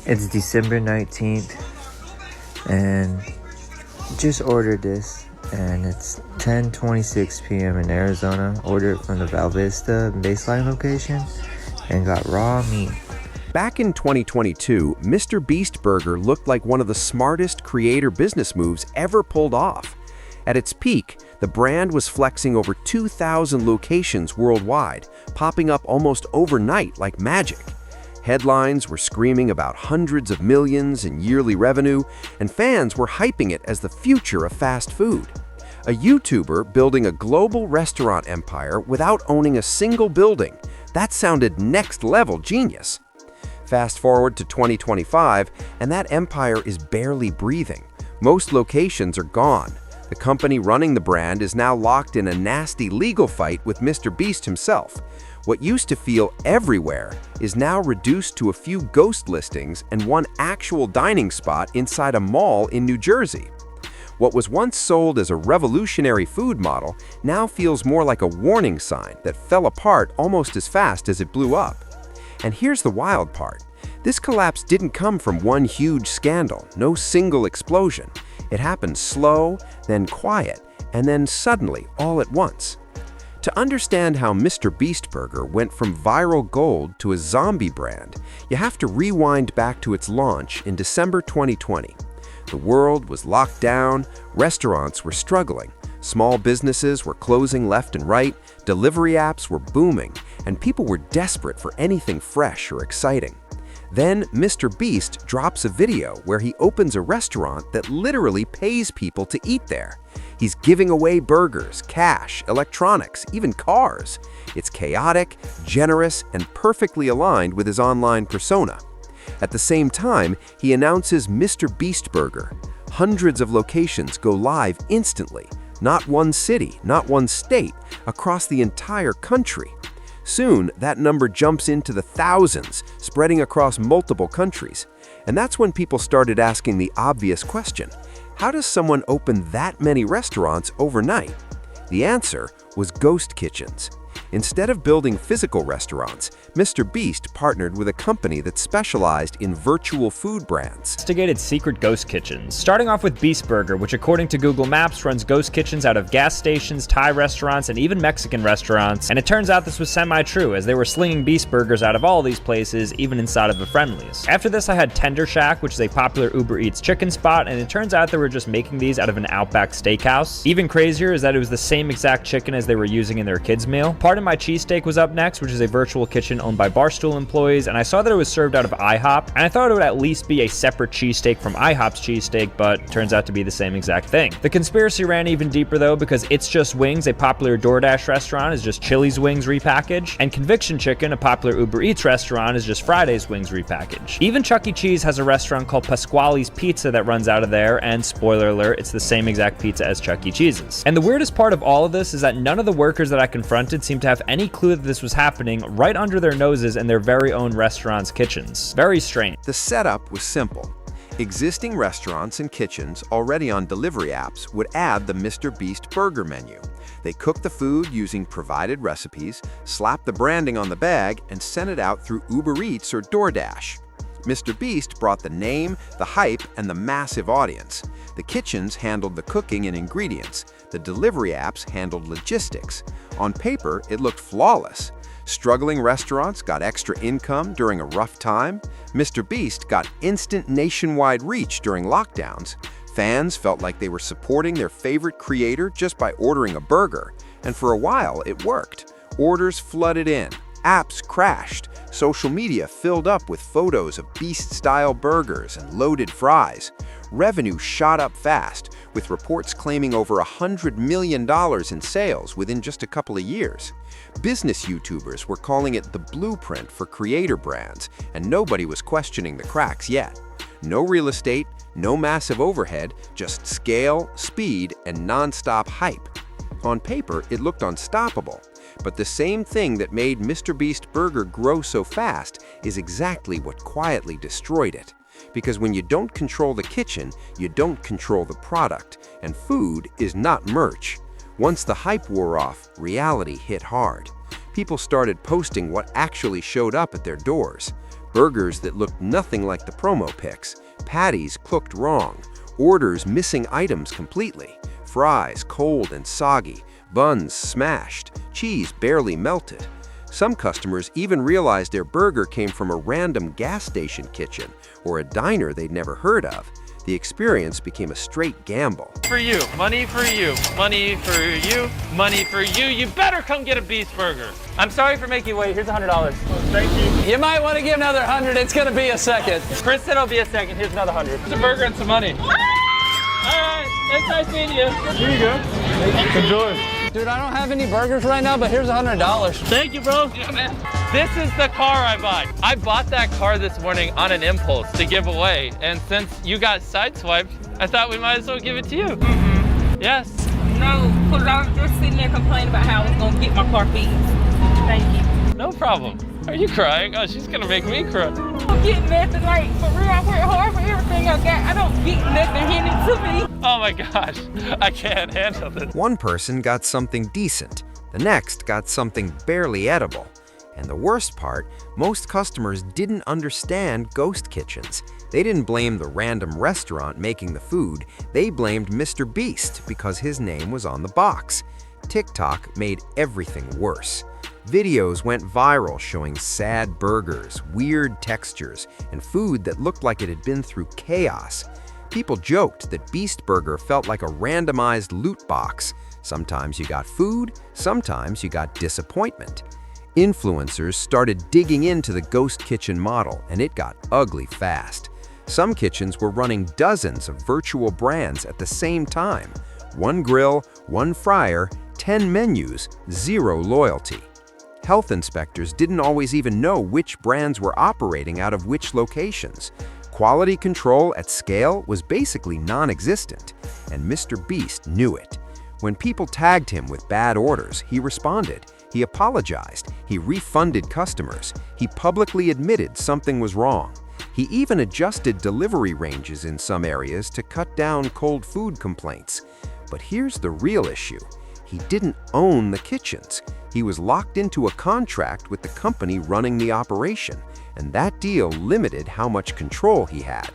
It's December 19th, and just ordered this, and it's 10:26 p.m. in Arizona. Ordered from the Val Vista baseline location, and got raw meat. Back in 2022, MrBeast Burger looked like one of the smartest creator business moves ever pulled off. At its peak, the brand was flexing over 2,000 locations worldwide, popping up almost overnight like magic. Headlines were screaming about hundreds of millions in yearly revenue, and fans were hyping it as the future of fast food. A YouTuber building a global restaurant empire without owning a single building. That sounded next-level genius. Fast forward to 2025, and that empire is barely breathing. Most locations are gone. The company running the brand is now locked in a nasty legal fight with MrBeast himself. What used to feel everywhere is now reduced to a few ghost listings and one actual dining spot inside a mall in New Jersey. What was once sold as a revolutionary food model now feels more like a warning sign that fell apart almost as fast as it blew up. And here's the wild part. This collapse didn't come from one huge scandal, no single explosion. It happened slow, then quiet, and then suddenly all at once. To understand how MrBeast Burger went from viral gold to a zombie brand, you have to rewind back to its launch in December 2020. The world was locked down, restaurants were struggling, small businesses were closing left and right, delivery apps were booming, and people were desperate for anything fresh or exciting. Then MrBeast drops a video where he opens a restaurant that literally pays people to eat there. He's giving away burgers, cash, electronics, even cars. It's chaotic, generous, and perfectly aligned with his online persona. At the same time, he announces MrBeast Burger. Hundreds of locations go live instantly. Not one city, not one state, across the entire country. Soon, that number jumps into the thousands, spreading across multiple countries. And that's when people started asking the obvious question: how does someone open that many restaurants overnight? The answer was ghost kitchens. Instead of building physical restaurants, MrBeast partnered with a company that specialized in virtual food brands. Investigated secret ghost kitchens, starting off with Beast Burger, which according to Google Maps runs ghost kitchens out of gas stations, Thai restaurants, and even Mexican restaurants. And it turns out this was semi-true, as they were slinging Beast Burgers out of all these places, even inside of the Friendlies. After this, I had Tender Shack, which is a popular Uber Eats chicken spot, and it turns out they were just making these out of an Outback steakhouse. Even crazier is that it was the same exact chicken as they were using in their kids' meal. Pardon My Cheesesteak was up next, which is a virtual kitchen owned by Barstool employees, and I saw that it was served out of IHOP, and I thought it would at least be a separate cheesesteak from IHOP's cheesesteak, but it turns out to be the same exact thing. The conspiracy ran even deeper though, because It's Just Wings, a popular DoorDash restaurant, is just Chili's wings repackaged, and Conviction Chicken, a popular Uber Eats restaurant, is just Friday's wings repackaged. Even Chuck E. Cheese has a restaurant called Pasquale's Pizza that runs out of there, and spoiler alert, it's the same exact pizza as Chuck E. Cheese's. And the weirdest part of all of this is that none of the workers that I confronted seemed to have any clue that this was happening right under their noses in their very own restaurants' kitchens. Very strange. The setup was simple. Existing restaurants and kitchens already on delivery apps would add the MrBeast Burger menu. They cook the food using provided recipes, slap the branding on the bag, and send it out through Uber Eats or DoorDash. MrBeast brought the name, the hype, and the massive audience. The kitchens handled the cooking and ingredients. The delivery apps handled logistics. On paper, it looked flawless. Struggling restaurants got extra income during a rough time. MrBeast got instant nationwide reach during lockdowns. Fans felt like they were supporting their favorite creator just by ordering a burger. And for a while, it worked. Orders flooded in. Apps crashed. Social media filled up with photos of Beast-style burgers and loaded fries. Revenue shot up fast, with reports claiming over $100 million in sales within just a couple of years. Business YouTubers were calling it the blueprint for creator brands, and nobody was questioning the cracks yet. No real estate, no massive overhead, just scale, speed, and non-stop hype. On paper, it looked unstoppable. But the same thing that made MrBeast Burger grow so fast is exactly what quietly destroyed it. Because when you don't control the kitchen, you don't control the product, and food is not merch. Once the hype wore off, reality hit hard. People started posting what actually showed up at their doors. Burgers that looked nothing like the promo pics, patties cooked wrong, orders missing items completely, fries cold and soggy, buns smashed, cheese barely melted. Some customers even realized their burger came from a random gas station kitchen or a diner they'd never heard of. The experience became a straight gamble. For you, money for you, money for you, money for you. You better come get a Beast Burger. I'm sorry for making you wait. Here's $100. Oh, thank you. You might want to give another 100. It's gonna be a second. Chris said it'll be a second. Here's another 100. It's a burger and some money. All right, it's nice meeting you. Here you go. Enjoy. Dude, I don't have any burgers right now, but here's $100. Thank you, bro. Yeah, man. This is the car I bought. I bought that car this morning on an impulse to give away, and since you got sideswiped, I thought we might as well give it to you. Mm-hmm. Yes. No, because I was just sitting there complaining about how I was going to get my car fixed. Thank you. No problem. Are you crying? Oh, she's going to make me cry. I don't get nothing, like, for real. I work hard for everything I got. I don't get nothing handed to me. Oh my gosh, I can't handle this. One person got something decent, the next got something barely edible. And the worst part, most customers didn't understand ghost kitchens. They didn't blame the random restaurant making the food, they blamed MrBeast because his name was on the box. TikTok made everything worse. Videos went viral showing sad burgers, weird textures, and food that looked like it had been through chaos. People joked that Beast Burger felt like a randomized loot box. Sometimes you got food, sometimes you got disappointment. Influencers started digging into the ghost kitchen model, and it got ugly fast. Some kitchens were running dozens of virtual brands at the same time. One grill, one fryer, 10 menus, 0 loyalty. Health inspectors didn't always even know which brands were operating out of which locations. Quality control at scale was basically non-existent, and MrBeast knew it. When people tagged him with bad orders, he responded. He apologized, he refunded customers, he publicly admitted something was wrong. He even adjusted delivery ranges in some areas to cut down cold food complaints. But here's the real issue. He didn't own the kitchens. He was locked into a contract with the company running the operation, and that deal limited how much control he had.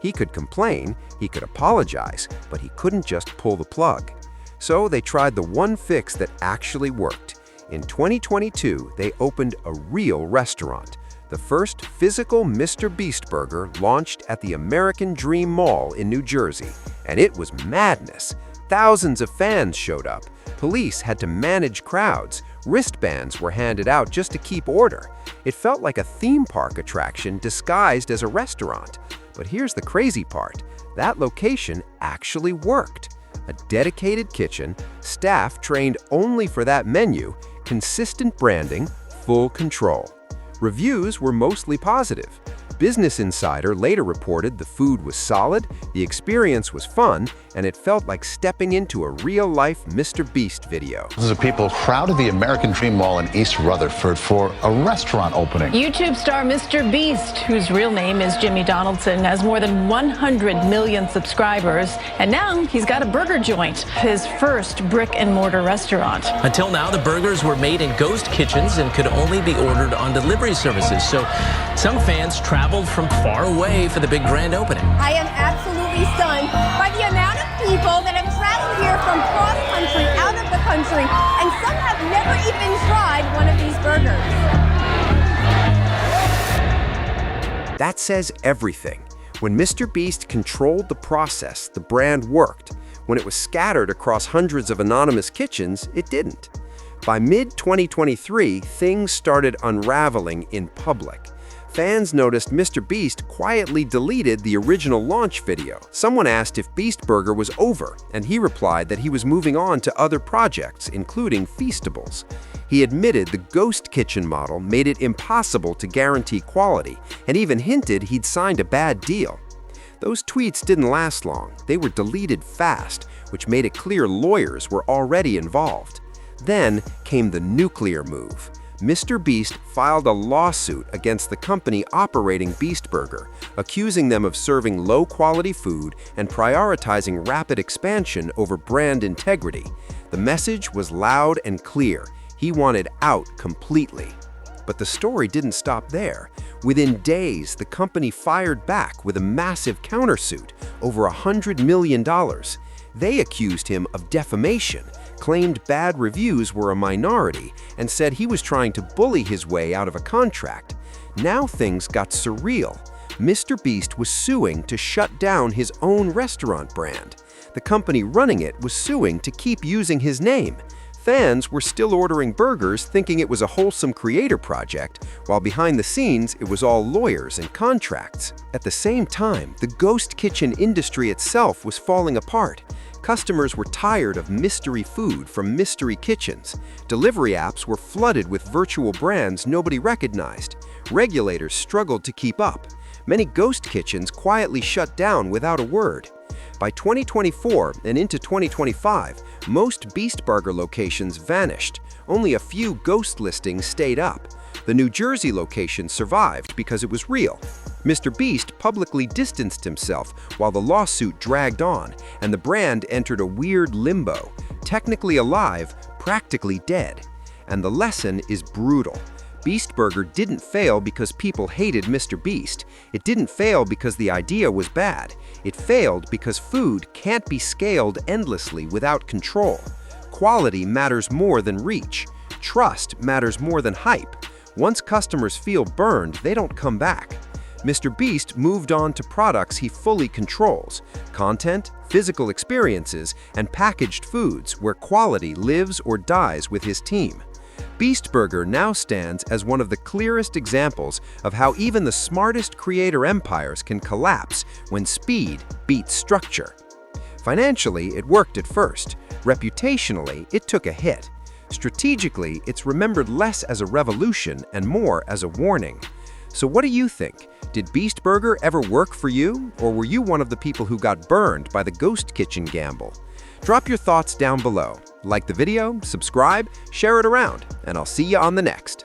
He could complain, he could apologize, but he couldn't just pull the plug. So they tried the one fix that actually worked. In 2022, they opened a real restaurant. The first physical MrBeast Burger launched at the American Dream Mall in New Jersey, and it was madness. Thousands of fans showed up. Police had to manage crowds. Wristbands were handed out just to keep order. It felt like a theme park attraction disguised as a restaurant. But here's the crazy part. That location actually worked. A dedicated kitchen, staff trained only for that menu, consistent branding, full control. Reviews were mostly positive. Business Insider later reported the food was solid, the experience was fun, and it felt like stepping into a real-life MrBeast video. Thousands of people crowded the American Dream Mall in East Rutherford for a restaurant opening. YouTube star MrBeast, whose real name is Jimmy Donaldson, has more than 100 million subscribers, and now he's got a burger joint, his first brick-and-mortar restaurant. Until now, the burgers were made in ghost kitchens and could only be ordered on delivery services, so some fans traveled from far away for the big grand opening. I am absolutely stunned by the amount of people that have traveled here from cross-country, out of the country, and some have never even tried one of these burgers. That says everything. When MrBeast controlled the process, the brand worked. When it was scattered across hundreds of anonymous kitchens, it didn't. By mid-2023, things started unraveling in public. Fans noticed MrBeast quietly deleted the original launch video. Someone asked if Beast Burger was over, and he replied that he was moving on to other projects, including Feastables. He admitted the ghost kitchen model made it impossible to guarantee quality, and even hinted he'd signed a bad deal. Those tweets didn't last long. They were deleted fast, which made it clear lawyers were already involved. Then came the nuclear move. MrBeast filed a lawsuit against the company operating Beast Burger, accusing them of serving low-quality food and prioritizing rapid expansion over brand integrity. The message was loud and clear. He wanted out completely. But the story didn't stop there. Within days, the company fired back with a massive countersuit, over $100 million. They accused him of defamation, claimed bad reviews were a minority, and said he was trying to bully his way out of a contract. Now things got surreal. MrBeast was suing to shut down his own restaurant brand. The company running it was suing to keep using his name. Fans were still ordering burgers thinking it was a wholesome creator project, while behind the scenes it was all lawyers and contracts. At the same time, the ghost kitchen industry itself was falling apart. Customers were tired of mystery food from mystery kitchens. Delivery apps were flooded with virtual brands nobody recognized. Regulators struggled to keep up. Many ghost kitchens quietly shut down without a word. By 2024 and into 2025, most Beast Burger locations vanished. Only a few ghost listings stayed up. The New Jersey location survived because it was real. MrBeast publicly distanced himself while the lawsuit dragged on, and the brand entered a weird limbo, technically alive, practically dead. And the lesson is brutal. Beast Burger didn't fail because people hated MrBeast. It didn't fail because the idea was bad. It failed because food can't be scaled endlessly without control. Quality matters more than reach. Trust matters more than hype. Once customers feel burned, they don't come back. MrBeast moved on to products he fully controls: content, physical experiences, and packaged foods where quality lives or dies with his team. Beast Burger now stands as one of the clearest examples of how even the smartest creator empires can collapse when speed beats structure. Financially, it worked at first. Reputationally, it took a hit. Strategically, it's remembered less as a revolution and more as a warning. So what do you think? Did Beast Burger ever work for you, or were you one of the people who got burned by the ghost kitchen gamble? Drop your thoughts down below. Like the video, subscribe, share it around, and I'll see you on the next.